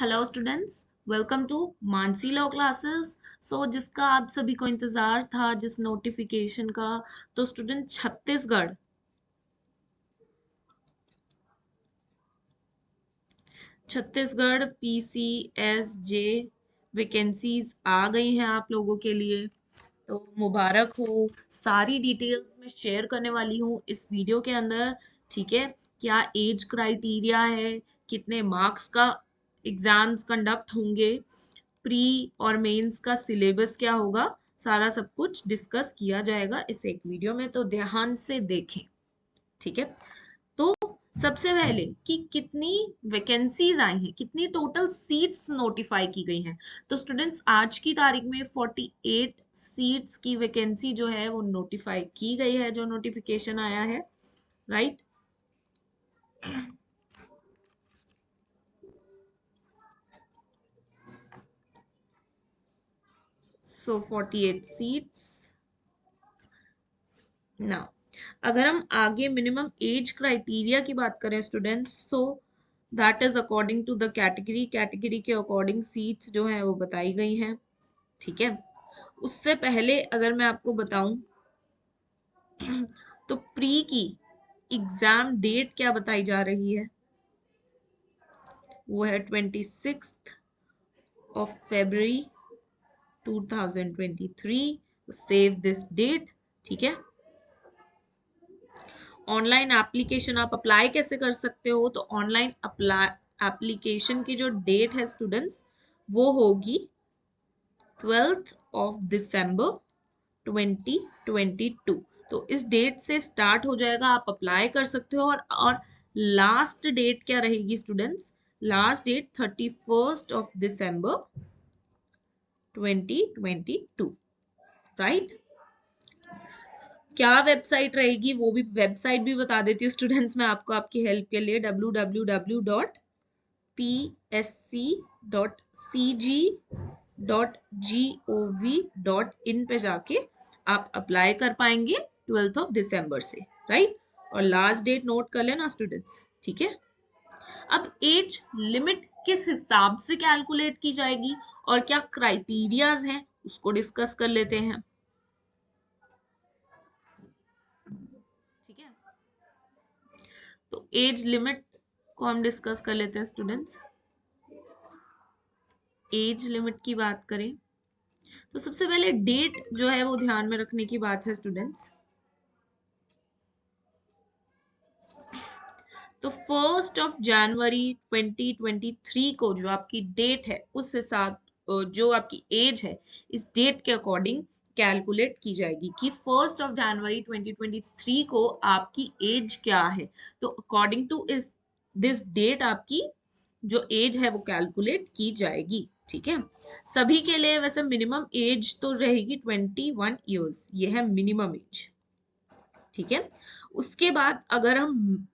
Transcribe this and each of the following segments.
Hello students, welcome to Mansi law classes. जिसका आप सभी को इंतजार था, जिस नोटिफिकेशन का, तो स्टूडेंट छत्तीसगढ़ PCSJ वैकेंसीज आ गई हैं आप लोगों के लिए। तो मुबारक हो। सारी डिटेल्स मैं शेयर करने वाली हूँ इस वीडियो के अंदर। ठीक है, क्या एज क्राइटेरिया है, कितने मार्क्स का एग्जाम्स कंडक्ट होंगे, प्री और मेंस का सिलेबस क्या होगा, सारा सब कुछ डिस्कस किया जाएगा इस एक वीडियो में, तो ध्यान से देखें। ठीक है, तो सबसे पहले कि कितनी वैकेंसीज आई हैं, कितनी टोटल सीट्स नोटिफाई की गई हैं। तो स्टूडेंट्स, आज की तारीख में 48 सीट्स की वैकेंसी जो है वो नोटिफाई की गई है, जो नोटिफिकेशन आया है, राइट। सो 48 सीट्स। ना, अगर हम आगे मिनिमम एज क्राइटेरिया की बात करें स्टूडेंट्स, तो that is according to the category. Category के अकॉर्डिंग सीट्स जो है वो बताई गई हैं। ठीक है, उससे पहले अगर मैं आपको बताऊं तो प्री की एग्जाम डेट क्या बताई जा रही है, वो है 26 February 2023। Save this date. ठीक है, ऑनलाइन एप्लीकेशन आप अप्लाई कैसे कर सकते हो, तो ऑनलाइन अप्लाई एप्लीकेशन की जो डेट है स्टूडेंट्स, वो होगी 12 December 2022। तो इस डेट से स्टार्ट हो जाएगा, आप अप्लाई कर सकते हो। और लास्ट डेट क्या रहेगी students, last date 31 December 2022, right. क्या वेबसाइट रहेगी, वो भी वेबसाइट भी बता देती हूँ स्टूडेंट्स मैं आपको, आपकी हेल्प के लिए। www.psc.cg.gov.in पे जाके आप अप्लाई कर पाएंगे 12 December से, राइट। और लास्ट डेट नोट कर लेना स्टूडेंट्स। ठीक है, अब एज लिमिट किस हिसाब से कैलकुलेट की जाएगी और क्या क्राइटेरियाज हैं, उसको डिस्कस कर लेते हैं। ठीक है, तो एज लिमिट को हम डिस्कस कर लेते हैं स्टूडेंट्स। एज लिमिट की बात करें तो सबसे पहले डेट जो है वो ध्यान में रखने की बात है स्टूडेंट्स। तो 1 January 2023 को जो आपकी डेट है, उस हिसाब जो आपकी एज है, इस डेट के अकॉर्डिंग कैलकुलेट की जाएगी कि 1 January 2023 को आपकी एज क्या है। तो अकॉर्डिंग टू इस दिस डेट आपकी जो एज है वो कैलकुलेट की जाएगी। ठीक है, सभी के लिए वैसे मिनिमम एज तो रहेगी 21 ईयर्स, ये है मिनिमम एज। ठीक है, उसके बाद अगर हम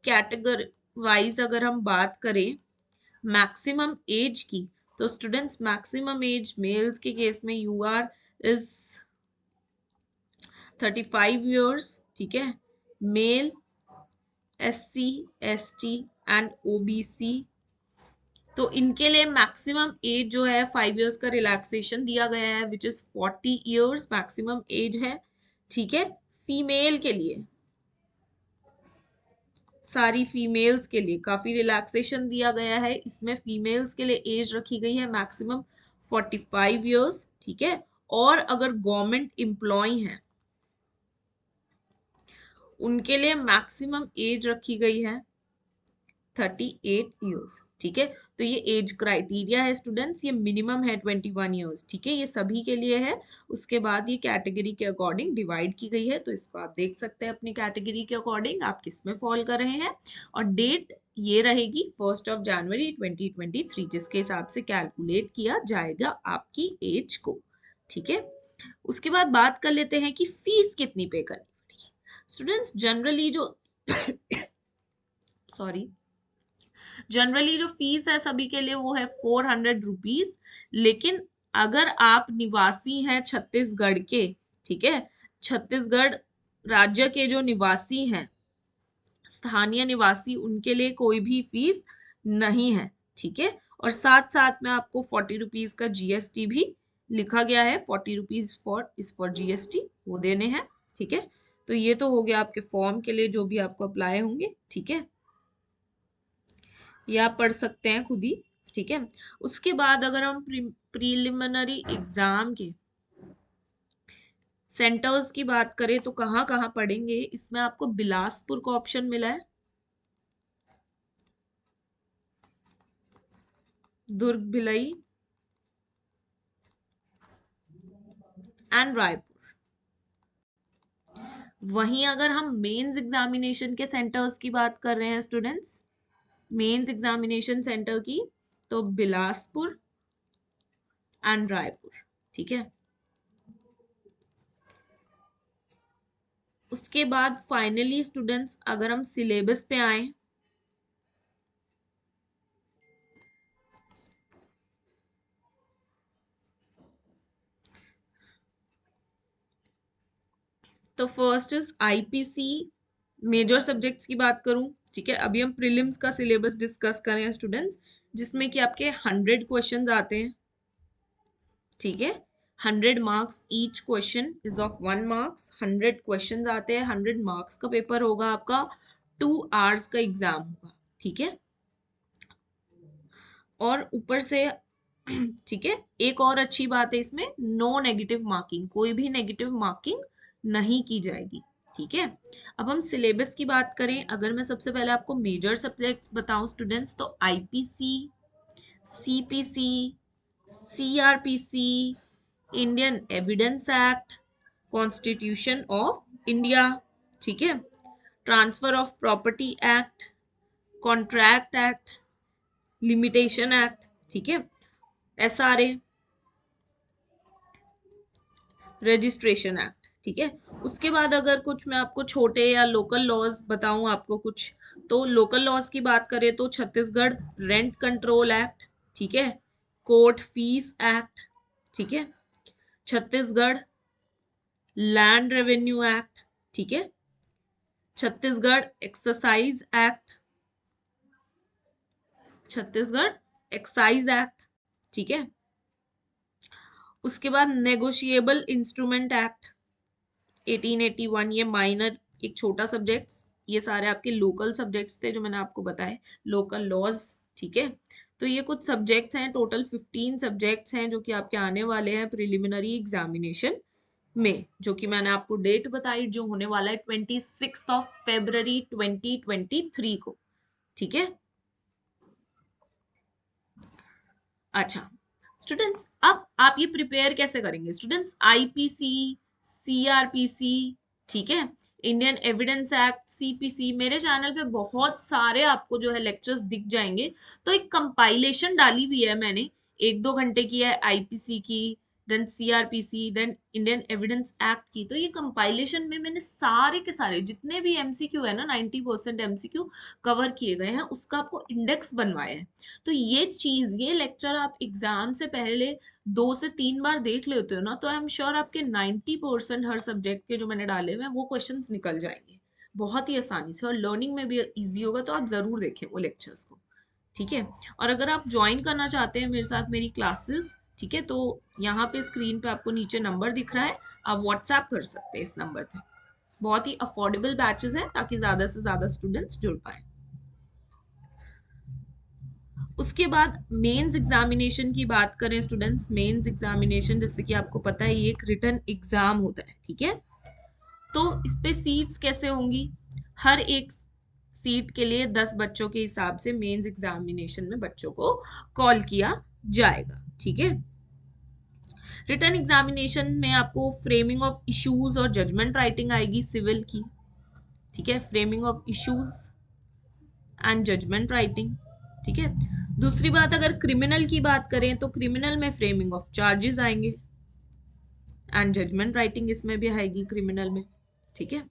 कैटेगरी वाइज अगर हम बात करें मैक्सिमम एज की, तो स्टूडेंट्स मैक्सिमम एज मेल्स के केस में UR इज 35 ईयर्स। ठीक है, male, SC, ST and OBC, तो इनके लिए मैक्सिमम एज जो है 5 ईयर्स का रिलैक्सेशन दिया गया है, which is 40 years maximum age है। ठीक है, फीमेल के लिए, सारी फीमेल्स के लिए काफी रिलैक्सेशन दिया गया है। इसमें फीमेल्स के लिए एज रखी गई है मैक्सिमम 45 ईयर्स। ठीक है, और अगर गवर्नमेंट एम्प्लॉय हैं उनके लिए मैक्सिमम एज रखी गई है 38 ईयर्स। ठीक है, तो ये एज क्राइटेरिया है स्टूडेंट्स, ये मिनिमम है 21 ईयर्स। ठीक है, ये सभी के लिए है। उसके बाद ये कैटेगरी के अकॉर्डिंग डिवाइड की गई है, तो इसको आप देख सकते हैं अपनी कैटेगरी के अकॉर्डिंग आप किस में फॉल कर रहे हैं। और डेट ये रहेगी 1 January 2023, जिसके हिसाब से कैलकुलेट किया जाएगा आपकी एज को। ठीक है, उसके बाद बात कर लेते हैं कि फीस कितनी पे करनी पड़ेगी। स्टूडेंट्स जनरली जो सॉरी जनरली जो फीस है सभी के लिए वो है 400 रुपीज। लेकिन अगर आप निवासी हैं छत्तीसगढ़ के, ठीक है, छत्तीसगढ़ राज्य के जो निवासी हैं, स्थानीय निवासी, उनके लिए कोई भी फीस नहीं है। ठीक है। और साथ साथ में आपको 40 रुपीज का जीएसटी भी लिखा गया है, 40 रुपीज फॉर जीएसटी वो देने हैं, ठीक है। तो ये तो हो गया आपके फॉर्म के लिए जो भी आपको अप्लाई होंगे, ठीक है, ये आप पढ़ सकते हैं खुद ही, ठीक है। उसके बाद अगर हम प्रीलिमिनरी एग्जाम के सेंटर्स की बात करें तो कहाँ कहाँ पढ़ेंगे, इसमें आपको बिलासपुर का ऑप्शन मिला है, दुर्ग भिलाई एंड रायपुर। वहीं अगर हम मेंस एग्जामिनेशन के सेंटर्स की बात कर रहे हैं स्टूडेंट्स, मेंस एग्जामिनेशन सेंटर की, तो बिलासपुर एंड रायपुर, ठीक है। उसके बाद फाइनली स्टूडेंट्स अगर हम सिलेबस पे आए, तो first is IPC major subjects की बात करूं, ठीक है। अभी हम प्रीलिम्स का सिलेबस डिस्कस करें स्टूडेंट्स, जिसमें कि आपके 100 क्वेश्चंस आते हैं, ठीक है। 100 marks, each question is of 1 marks, 100 questions आते हैं, 100 मार्क्स का पेपर होगा आपका, 2 आवर्स का एग्जाम होगा, ठीक है। और ऊपर से ठीक है, एक और अच्छी बात है इसमें, नो नेगेटिव मार्किंग, कोई भी नेगेटिव मार्किंग नहीं की जाएगी, ठीक है। अब हम सिलेबस की बात करें, अगर मैं सबसे पहले आपको मेजर सब्जेक्ट्स बताऊं स्टूडेंट्स, तो IPC, CPC, CrPC, Indian evidence act, constitution of India, ठीक है, transfer of property act, contract act, limitation act, ठीक है, एसआरए, रजिस्ट्रेशन एक्ट, ठीक है। उसके बाद अगर कुछ मैं आपको छोटे या लोकल लॉज बताऊं आपको कुछ, तो लोकल लॉज की बात करें तो छत्तीसगढ़ रेंट कंट्रोल एक्ट, ठीक है, कोर्ट फीस एक्ट, ठीक है, छत्तीसगढ़ लैंड रेवेन्यू एक्ट, ठीक है, Chhattisgarh exercise act, Chhattisgarh excise act, ठीक है। उसके बाद नेगोशिएबल इंस्ट्रूमेंट एक्ट 1881, ये माइनर एक छोटा सब्जेक्ट्स, ये सारे आपके लोकल सब्जेक्ट्स थे जो मैंने आपको बताए, लोकल लॉज, ठीक है। तो ये कुछ सब्जेक्ट्स हैं, टोटल 15 सब्जेक्ट्स हैं जो कि आपके आने वाले हैं प्रिलिमिनरी एग्जामिनेशन में, जो कि मैंने आपको डेट बताई जो होने वाला है 26 फरवरी 2023 को, ठीक है। अच्छा स्टूडेंट्स, अब आप ये प्रिपेयर कैसे करेंगे स्टूडेंट्स, आईपीसी, सीआरपीसी, ठीक है, इंडियन एविडेंस एक्ट, सीपीसी, मेरे चैनल पे बहुत सारे आपको जो है लेक्चर्स दिख जाएंगे। तो एक कंपाइलेशन डाली हुई है मैंने, 1-2 घंटे की है, आईपीसी की, then CRPC, then Indian evidence act की। तो ये कंपाइलेशन में मैंने सारे के सारे जितने भी एमसीक्यू है ना, 90% एमसीक्यू कवर किए गए हैं, उसका आपको इंडेक्स बनवाया है। तो ये चीज, ये लेक्चर आप एग्जाम से पहले 2 से 3 बार देख लेते हो ना, तो आई एम श्योर आपके 90% हर सब्जेक्ट के जो मैंने डाले हुए हैं वो क्वेश्चंस निकल जाएंगे बहुत ही आसानी से, और लर्निंग में भी इजी होगा। तो आप जरूर देखें वो लेक्चर्स को, ठीक है। और अगर आप ज्वाइन करना चाहते हैं मेरे साथ मेरी क्लासेस, ठीक है, तो यहाँ पे स्क्रीन पे आपको नीचे नंबर दिख रहा है, आप व्हाट्सएप कर सकते हैं इस नंबर पे। बहुत ही अफोर्डेबल बैचेस हैं ताकि ज्यादा से ज्यादा स्टूडेंट्स जुड़ पाए। उसके बाद मेंस एग्जामिनेशन की बात करें स्टूडेंट्स, मेंस एग्जामिनेशन जैसे कि आपको पता है ये एक रिटन एग्जाम होता है, ठीक है। तो इस पे सीट्स कैसे होंगी, हर एक सीट के लिए 10 बच्चों के हिसाब से मेंस एग्जामिनेशन में बच्चों को कॉल किया जाएगा, ठीक है। रिटन एग्जामिनेशन में आपको फ्रेमिंग ऑफ इश्यूज और जजमेंट राइटिंग आएगी सिविल की, ठीक है, framing of issues and judgement writing, ठीक है। दूसरी बात, अगर क्रिमिनल की बात करें तो क्रिमिनल में फ्रेमिंग ऑफ चार्जेस आएंगे एंड जजमेंट राइटिंग इसमें भी आएगी क्रिमिनल में, ठीक है।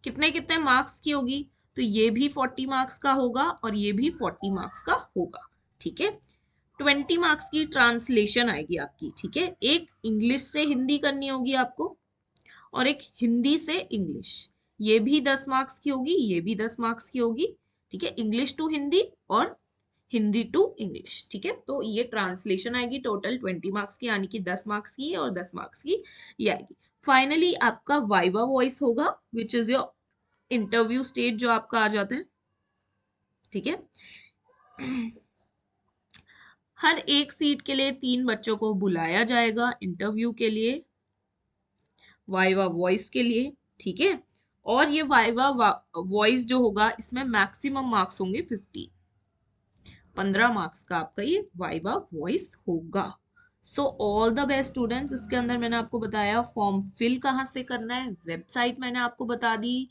कितने कितने मार्क्स की होगी, तो ये भी 40 मार्क्स का होगा और ये भी 40 मार्क्स का होगा, ठीक है। 20 मार्क्स की ट्रांसलेशन आएगी आपकी, ठीक है, एक इंग्लिश से हिंदी करनी होगी आपको और एक हिंदी से इंग्लिश, ये भी 10 मार्क्स की होगी, ये भी 10 मार्क्स की होगी, ठीक है, इंग्लिश टू हिंदी और हिंदी टू इंग्लिश, ठीक है। तो ये ट्रांसलेशन आएगी टोटल 20 मार्क्स की, यानी कि 10 मार्क्स की और 10 मार्क्स की ये आएगी। फाइनली आपका वाइवा वॉइस होगा, which is your interview stage जो आपका आ जाता है, ठीक है। हर एक सीट के लिए 3 बच्चों को बुलाया जाएगा इंटरव्यू के लिए, वाइवा वॉइस के लिए, ठीक है। और ये वाइवा वॉइस जो होगा इसमें मैक्सिमम मार्क्स होंगे 50, 15 मार्क्स का आपका ये वाइवा वॉइस होगा। So all the best students. इसके अंदर मैंने आपको बताया फॉर्म फिल कहाँ से करना है, वेबसाइट मैंने आपको बता दी,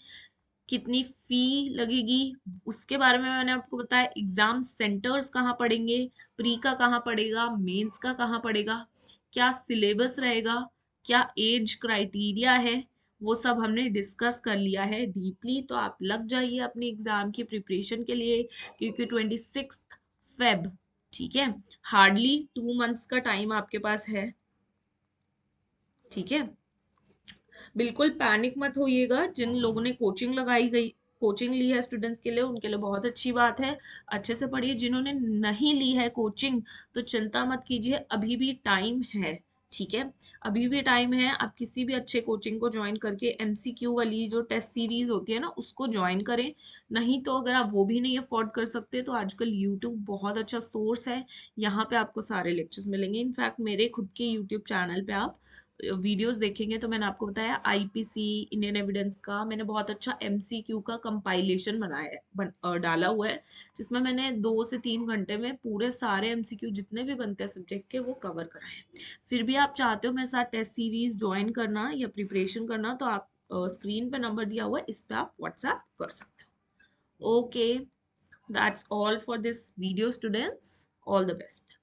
कितनी फी लगेगी उसके बारे में मैंने आपको बताया, एग्जाम सेंटर्स कहाँ पड़ेंगे, प्री का कहाँ पड़ेगा, मेंस का कहाँ पड़ेगा, क्या सिलेबस रहेगा, क्या एज क्राइटेरिया है, वो सब हमने डिस्कस कर लिया है डीपली। तो आप लग जाइए अपने एग्जाम की प्रिपरेशन के लिए, क्योंकि 26 फेब, ठीक है, हार्डली 2 मंथ्स का टाइम आपके पास है, ठीक है। बिल्कुल पैनिक मत होइएगा, जिन लोगों ने कोचिंग लगाई गई, कोचिंग ली है स्टूडेंट्स के लिए, उनके लिए बहुत अच्छी बात है, अच्छे से पढ़िए। जिन्होंने नहीं ली है कोचिंग तो चिंता मत कीजिए, अभी भी टाइम है, ठीक है, अभी भी टाइम है। आप किसी भी अच्छे कोचिंग को ज्वाइन करके एमसीक्यू वाली जो टेस्ट सीरीज होती है ना उसको ज्वाइन करें। नहीं तो अगर आप वो भी नहीं अफोर्ड कर सकते तो आजकल यूट्यूब बहुत अच्छा सोर्स है, यहाँ पे आपको सारे लेक्चर्स मिलेंगे। इनफैक्ट मेरे खुद के यूट्यूब चैनल पे आप वीडियोस देखेंगे तो मैंने आपको बताया आईपीसी, इंडियन एविडेंस का मैंने बहुत अच्छा एमसीक्यू का कंपाइलेशन बनाया है, डाला हुआ है, जिसमें मैंने 2 से 3 घंटे में पूरे सारे एमसीक्यू जितने भी बनते हैं सब्जेक्ट के वो कवर कराए हैं। फिर भी आप चाहते हो मेरे साथ टेस्ट सीरीज ज्वाइन करना या प्रिपरेशन करना तो आप स्क्रीन पे नंबर दिया हुआ है, इस पे आप व्हाट्सएप कर सकते हो। Okay, that's all for this video students, all the best.